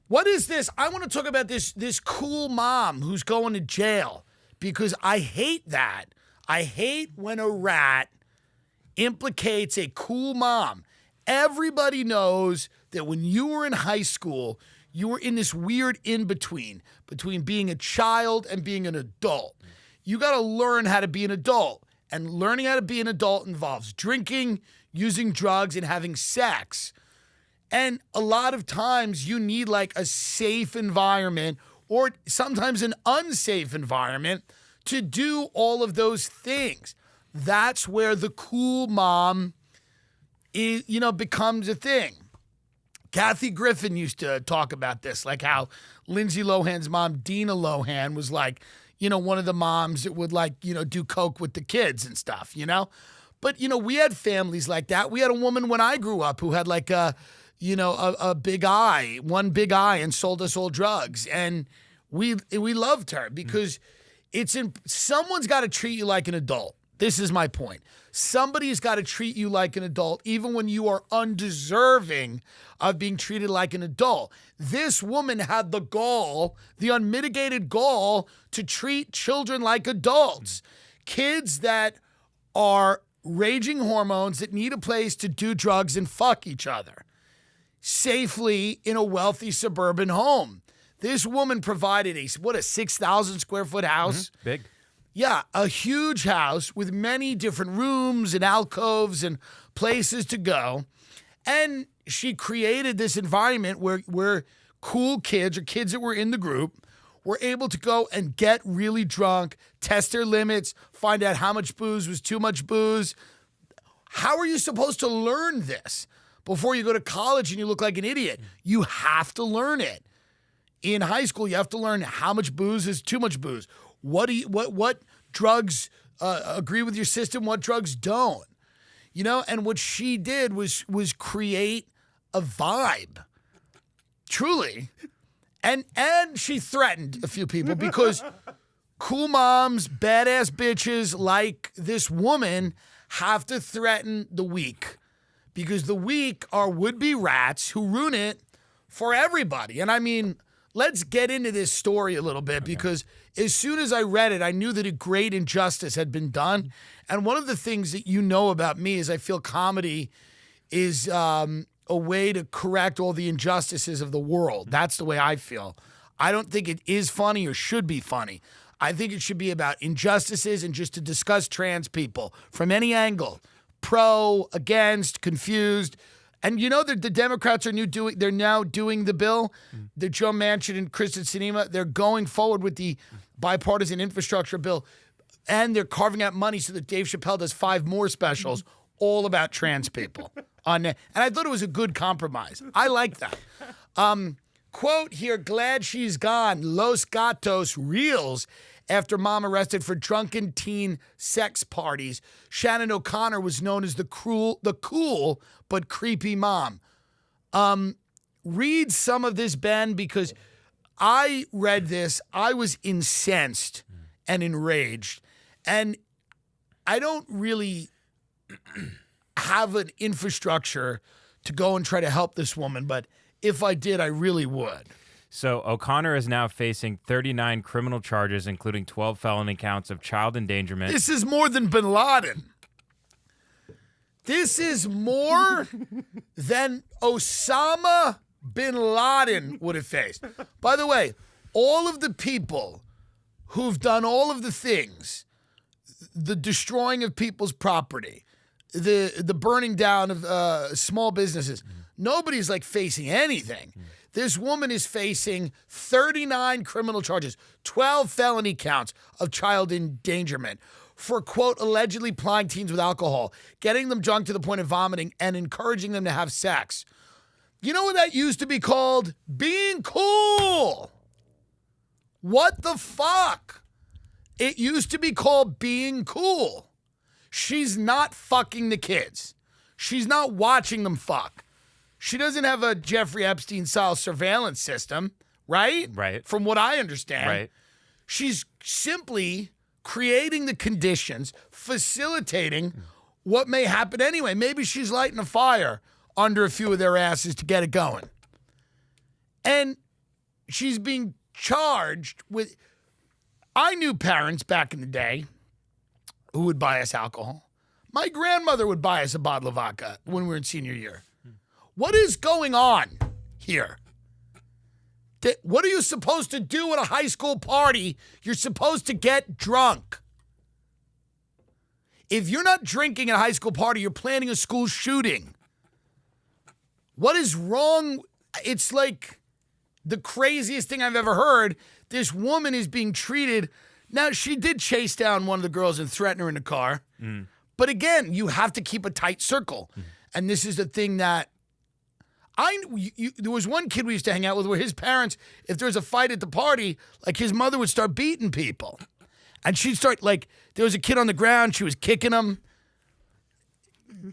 What is this? I want to talk about this cool mom who's going to jail because I hate that. I hate when a rat implicates a cool mom. Everybody knows that when you were in high school, you were in this weird in-between between being a child and being an adult. You got to learn how to be an adult. And learning how to be an adult involves drinking, using drugs, and having sex. And a lot of times you need like a safe environment or sometimes an unsafe environment to do all of those things. That's where the cool mom is, becomes a thing. Kathy Griffin used to talk about this, like how Lindsay Lohan's mom, Dina Lohan, was like, one of the moms that would do coke with the kids and stuff, But, we had families like that. We had a woman when I grew up who had like a big eye, one big eye, and sold us all drugs. And we loved her because someone's got to treat you like an adult. This is my point. Somebody's got to treat you like an adult, even when you are undeserving of being treated like an adult. This woman had the gall, the unmitigated gall, to treat children like adults. Kids that are raging hormones that need a place to do drugs and fuck each other safely in a wealthy suburban home. This woman provided a 6,000 square foot house. Mm-hmm. Big. Yeah, a huge house with many different rooms and alcoves and places to go. And she created this environment where cool kids or kids that were in the group were able to go and get really drunk, test their limits, find out how much booze was too much booze. How are you supposed to learn this before you go to college and you look like an idiot? You have to learn it. In high school, you have to learn how much booze is too much booze. What drugs agree with your system, what drugs don't. And what she did was create a vibe. Truly. And she threatened a few people because cool moms, badass bitches like this woman have to threaten the weak. Because the weak are would-be rats who ruin it for everybody. And I mean, let's get into this story a little bit because as soon as I read it, I knew that a great injustice had been done. And one of the things that you know about me is I feel comedy is a way to correct all the injustices of the world. That's the way I feel. I don't think it is funny or should be funny. I think it should be about injustices and just to discuss trans people from any angle. Pro, against, confused. And you know that the Democrats are they're now doing the bill, the Joe Manchin and Kristen Sinema, they're going forward with the bipartisan infrastructure bill, and they're carving out money so that Dave Chappelle does 5 more specials all about trans people. And I thought it was a good compromise. I like that. Quote here, glad she's gone. Los Gatos reels after mom arrested for drunken teen sex parties. Shannon O'Connor was known as the cool but creepy mom. Read some of this, Ben, because I read this. I was incensed and enraged. And I don't really have an infrastructure to go and try to help this woman, but if I did, I really would. So O'Connor is now facing 39 criminal charges, including 12 felony counts of child endangerment. This is more than bin Laden. This is more than Osama bin Laden would have faced. By the way, all of the people who've done all of the things, the destroying of people's property, the burning down of small businesses, nobody's like facing anything. This woman is facing 39 criminal charges, 12 felony counts of child endangerment for, quote, allegedly plying teens with alcohol, getting them drunk to the point of vomiting, and encouraging them to have sex. You know what that used to be called? Being cool. What the fuck? It used to be called being cool. She's not fucking the kids. She's not watching them fuck. She doesn't have a Jeffrey Epstein-style surveillance system, right? Right. From what I understand. Right. She's simply creating the conditions, facilitating what may happen anyway. Maybe she's lighting a fire under a few of their asses to get it going. And she's being charged with. I knew parents back in the day who would buy us alcohol. My grandmother would buy us a bottle of vodka when we were in senior year. What is going on here? What are you supposed to do at a high school party? You're supposed to get drunk. If you're not drinking at a high school party, you're planning a school shooting. What is wrong? It's like the craziest thing I've ever heard. This woman is being treated. Now, she did chase down one of the girls and threaten her in the car. But again, you have to keep a tight circle. And this is the thing that there was one kid we used to hang out with where his parents, if there was a fight at the party, like his mother would start beating people. And she'd start, like, there was a kid on the ground, she was kicking him.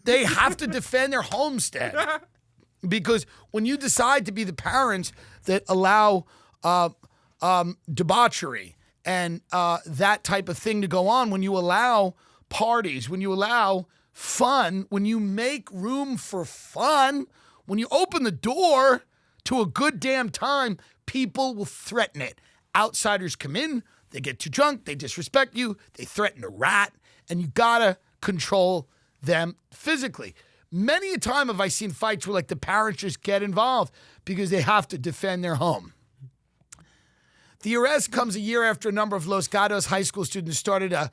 They have to defend their homestead. Because when you decide to be the parents that allow debauchery and that type of thing to go on, when you allow parties, when you allow fun, when you make room for fun, when you open the door to a good damn time, people will threaten it. Outsiders come in, they get too drunk, they disrespect you, they threaten a rat, and you gotta control them physically. Many a time have I seen fights where like the parents just get involved because they have to defend their home. The arrest comes a year after a number of Los Gatos high school students started a,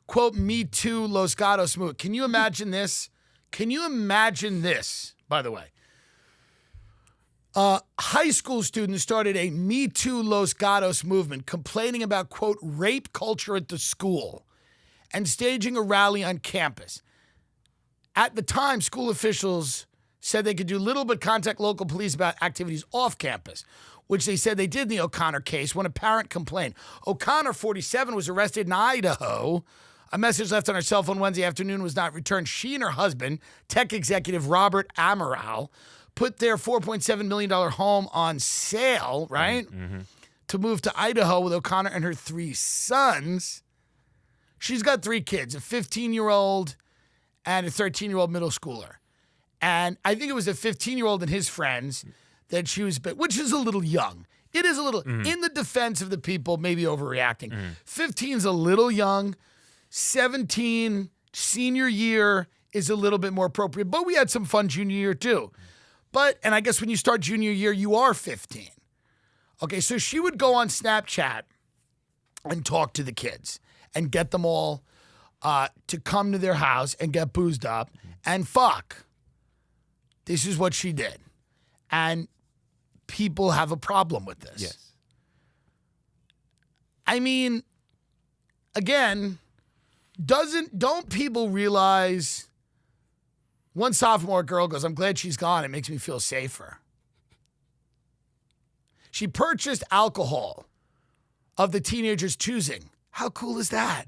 quote, Me Too Los Gatos movement. Can you imagine this? Can you imagine this, by the way? High school students started a Me Too Los Gatos movement complaining about, quote, rape culture at the school and staging a rally on campus. At the time, school officials said they could do little but contact local police about activities off campus, which they said they did in the O'Connor case when a parent complained. O'Connor, 47, was arrested in Idaho. A message left on her cell phone Wednesday afternoon was not returned. She and her husband, tech executive Robert Amaral, put their $4.7 million home on sale, right? To move to Idaho with O'Connor and her 3 sons. She's got 3 kids, a 15-year-old and a 13-year-old middle schooler. And I think it was a 15-year-old and his friends that she was, which is a little young. It is a little, in the defense of the people maybe overreacting. 15's a little young. 17, senior year is a little bit more appropriate. But we had some fun junior year too. And I guess when you start junior year, you are 15. Okay, so she would go on Snapchat and talk to the kids and get them all to come to their house and get boozed up and fuck. This is what she did. And people have a problem with this. Yes. I mean, again, don't people realize one sophomore girl goes, I'm glad she's gone. It makes me feel safer. She purchased alcohol of the teenagers' choosing. How cool is that?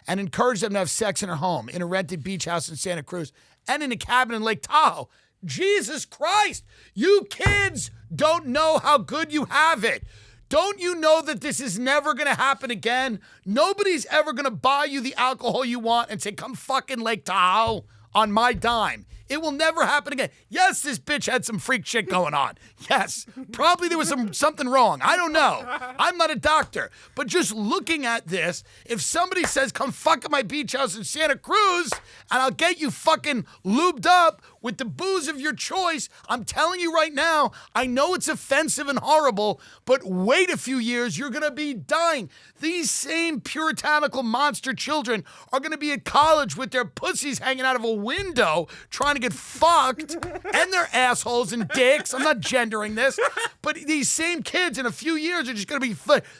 And encouraged them to have sex in her home, in a rented beach house in Santa Cruz, and in a cabin in Lake Tahoe. Jesus Christ, you kids don't know how good you have it. Don't you know that this is never going to happen again? Nobody's ever going to buy you the alcohol you want and say, come fucking Lake Tahoe on my dime. It will never happen again. Yes, this bitch had some freak shit going on. Yes, probably there was something wrong. I don't know. I'm not a doctor. But just looking at this, if somebody says, come fuck at my beach house in Santa Cruz and I'll get you fucking lubed up with the booze of your choice, I'm telling you right now, I know it's offensive and horrible, but wait a few years, you're going to be dying. These same puritanical monster children are going to be at college with their pussies hanging out of a window trying to get fucked and their assholes and dicks. I'm not gendering this, but these same kids in a few years are just going to be,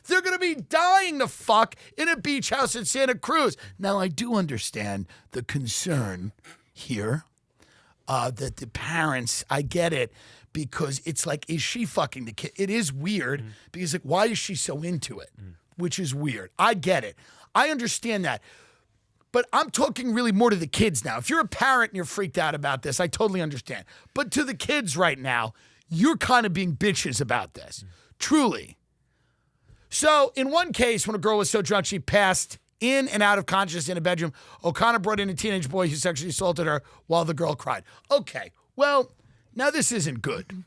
they're going to be dying to fuck in a beach house in Santa Cruz. Now, I do understand the concern here that the parents, I get it, because it's like, is she fucking the kid? It is weird because like, why is she so into it? Which is weird. I get it. I understand that. But I'm talking really more to the kids now. If you're a parent and you're freaked out about this, I totally understand. But to the kids right now, you're kind of being bitches about this. Truly. So in one case, when a girl was so drunk, she passed in and out of consciousness in a bedroom, O'Connor brought in a teenage boy who sexually assaulted her while the girl cried. Okay, well, now this isn't good.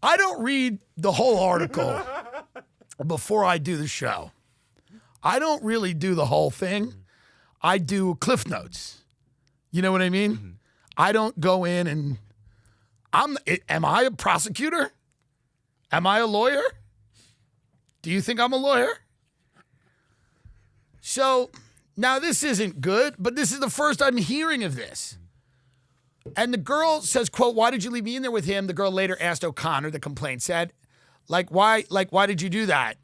I don't read the whole article before I do the show. I don't really do the whole thing. I do Cliff Notes. You know what I mean? Mm-hmm. I don't go in and am I a prosecutor? Am I a lawyer? Do you think I'm a lawyer? So now this isn't good, but this is the first I'm hearing of this. And the girl says, quote, "Why did you leave me in there with him?" The girl later asked O'Connor, the complaint said, why did you do that?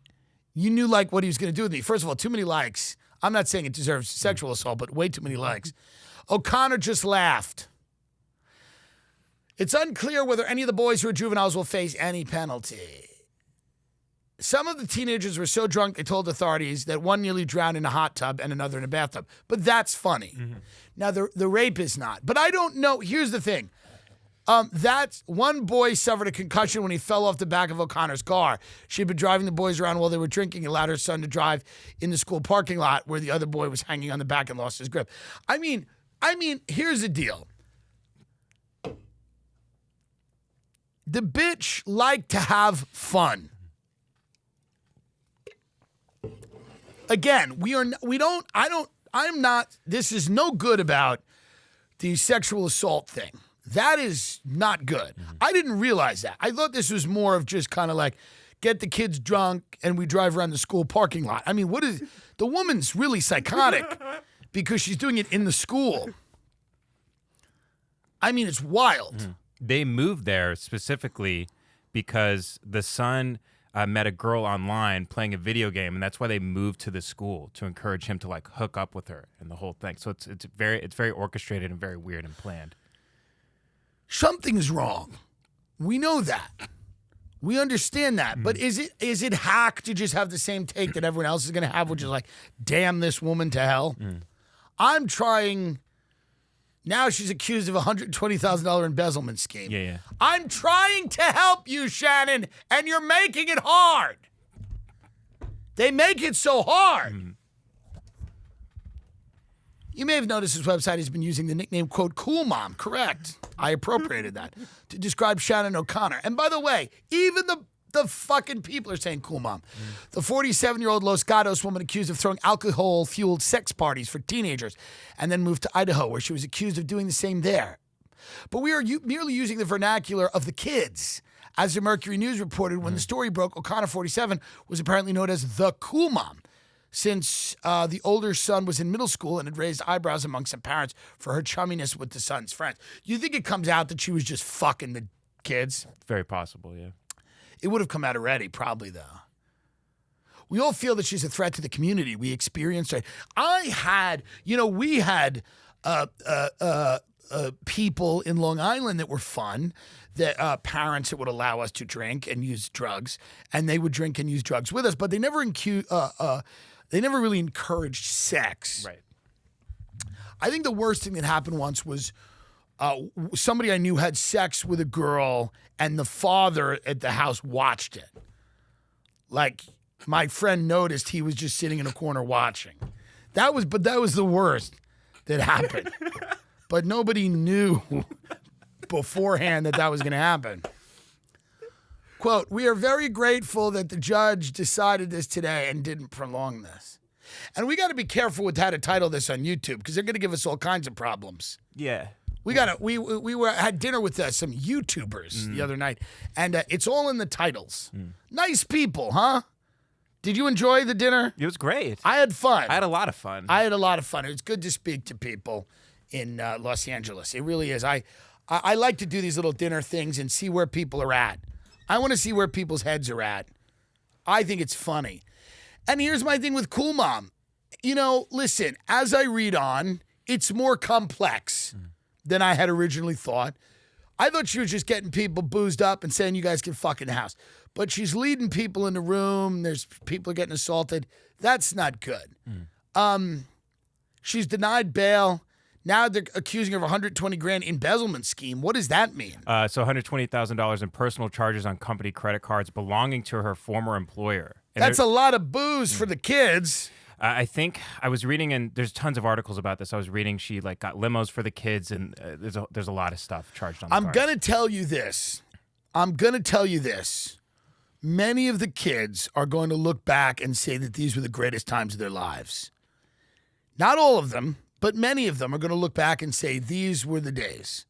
You knew what he was going to do with me. First of all, too many likes. I'm not saying it deserves sexual assault, but way too many likes. O'Connor just laughed. It's unclear whether any of the boys who are juveniles will face any penalty. Some of the teenagers were so drunk they told authorities that one nearly drowned in a hot tub and another in a bathtub. But that's funny. Mm-hmm. Now, the rape is not. But I don't know. Here's the thing. That's one boy suffered a concussion when he fell off the back of O'Connor's car. She'd been driving the boys around while they were drinking, allowed her son to drive in the school parking lot where the other boy was hanging on the back and lost his grip. I mean, here's the deal. The bitch liked to have fun. Again, this is no good about the sexual assault thing. That is not good. Mm-hmm. I didn't realize that. I thought this was more of just kind of get the kids drunk and we drive around the school parking lot. I mean, the woman's really psychotic because she's doing it in the school. I mean, it's wild. Mm-hmm. They moved there specifically because the son met a girl online playing a video game, and that's why they moved to the school to encourage him to hook up with her and the whole thing. So it's very orchestrated and very weird and planned. Something's wrong. We know that. We understand that. Mm. But is it hack to just have the same take that everyone else is going to have, which is damn this woman to hell? Mm. I'm trying. Now she's accused of a $120,000 embezzlement scheme. Yeah. I'm trying to help you, Shannon, and you're making it hard. They make it so hard. Mm. You may have noticed his website has been using the nickname, quote, "Cool Mom." Correct. I appropriated that to describe Shannon O'Connor. And by the way, even the fucking people are saying "Cool Mom." Mm. The 47-year-old Los Gatos woman accused of throwing alcohol-fueled sex parties for teenagers and then moved to Idaho, where she was accused of doing the same there. But we are merely using the vernacular of the kids. As the Mercury News reported, when the story broke, O'Connor, 47, was apparently known as the Cool Mom, since the older son was in middle school and had raised eyebrows among some parents for her chumminess with the son's friends. You think it comes out that she was just fucking the kids? Very possible, yeah. It would have come out already, probably, though. We all feel that she's a threat to the community. We experienced it. We had people in Long Island that were fun, that parents that would allow us to drink and use drugs, and they would drink and use drugs with us, but they never really encouraged sex. Right. I think the worst thing that happened once was somebody I knew had sex with a girl, and the father at the house watched it. My friend noticed he was just sitting in a corner watching. That was the worst that happened. But nobody knew beforehand that was going to happen. Quote, "We are very grateful that the judge decided this today and didn't prolong this." And we got to be careful with how to title this on YouTube because they're going to give us all kinds of problems. Yeah. We had dinner with some YouTubers the other night, and it's all in the titles. Nice people, huh? Did you enjoy the dinner? It was great. I had fun. I had a lot of fun. It was good to speak to people in Los Angeles. It really is. I like to do these little dinner things and see where people are at. I want to see where people's heads are at. I think it's funny. And here's my thing with Cool Mom. Listen, as I read on, it's more complex than I had originally thought. I thought she was just getting people boozed up and saying, "You guys can fuck in the house." But she's leading people in the room. There's people getting assaulted. That's not good. She's denied bail. Now they're accusing her of $120,000 embezzlement scheme. What does that mean? So $120,000 in personal charges on company credit cards belonging to her former employer. And that's a lot of booze for the kids. I think I was reading, and there's tons of articles about this. I was reading she got limos for the kids, and there's a lot of stuff charged on the I'm cards. going to tell you this. I'm going to tell you this. Many of the kids are going to look back and say that these were the greatest times of their lives. Not all of them, but many of them are going to look back and say these were the days.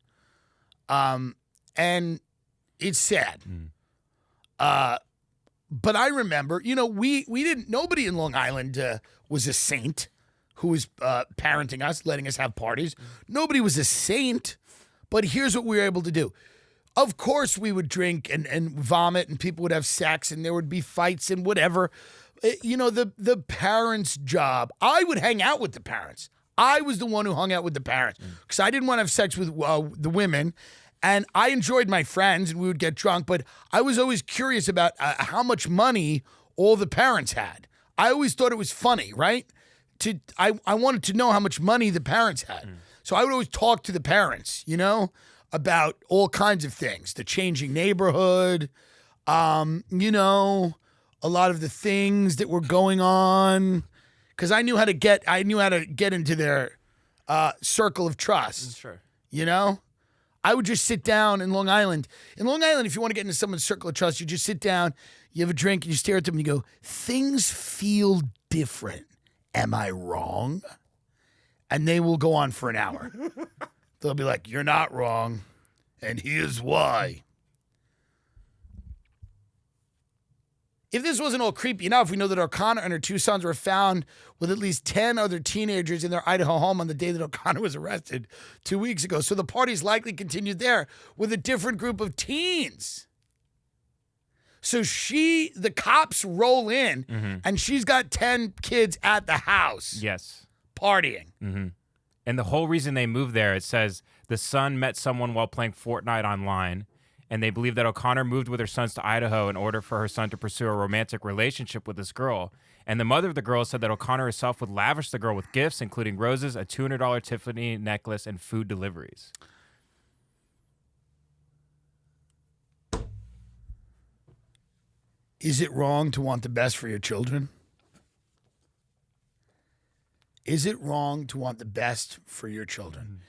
And it's sad. But I remember, we didn't, nobody in Long Island was a saint who was parenting us, letting us have parties. Nobody was a saint, but here's what we were able to do. Of course we would drink and vomit and people would have sex and there would be fights and whatever. The parents' job, I would hang out with the parents. I was the one who hung out with the parents because I didn't want to have sex with the women. And I enjoyed my friends and we would get drunk, but I was always curious about how much money all the parents had. I always thought it was funny, right? I wanted to know how much money the parents had. So I would always talk to the parents, about all kinds of things, the changing neighborhood, a lot of the things that were going on, because I knew how to get into their circle of trust. Sure. I would just sit down in Long Island. In Long Island, if you want to get into someone's circle of trust, you just sit down, you have a drink, and you stare at them and you go, things feel different. Am I wrong? And they will go on for an hour. They'll be like, you're not wrong, and here's why. If this wasn't all creepy enough, we know that O'Connor and her two sons were found with at least 10 other teenagers in their Idaho home on the day that O'Connor was arrested 2 weeks ago. So the parties likely continued there with a different group of teens. So the cops roll in and she's got 10 kids at the house. Yes. Partying. And the whole reason they moved there, it says the son met someone while playing Fortnite online. And they believe that O'Connor moved with her sons to Idaho in order for her son to pursue a romantic relationship with this girl. And the mother of the girl said that O'Connor herself would lavish the girl with gifts, including roses, a $200 Tiffany necklace, and food deliveries. Is it wrong to want the best for your children? Is it wrong to want the best for your children?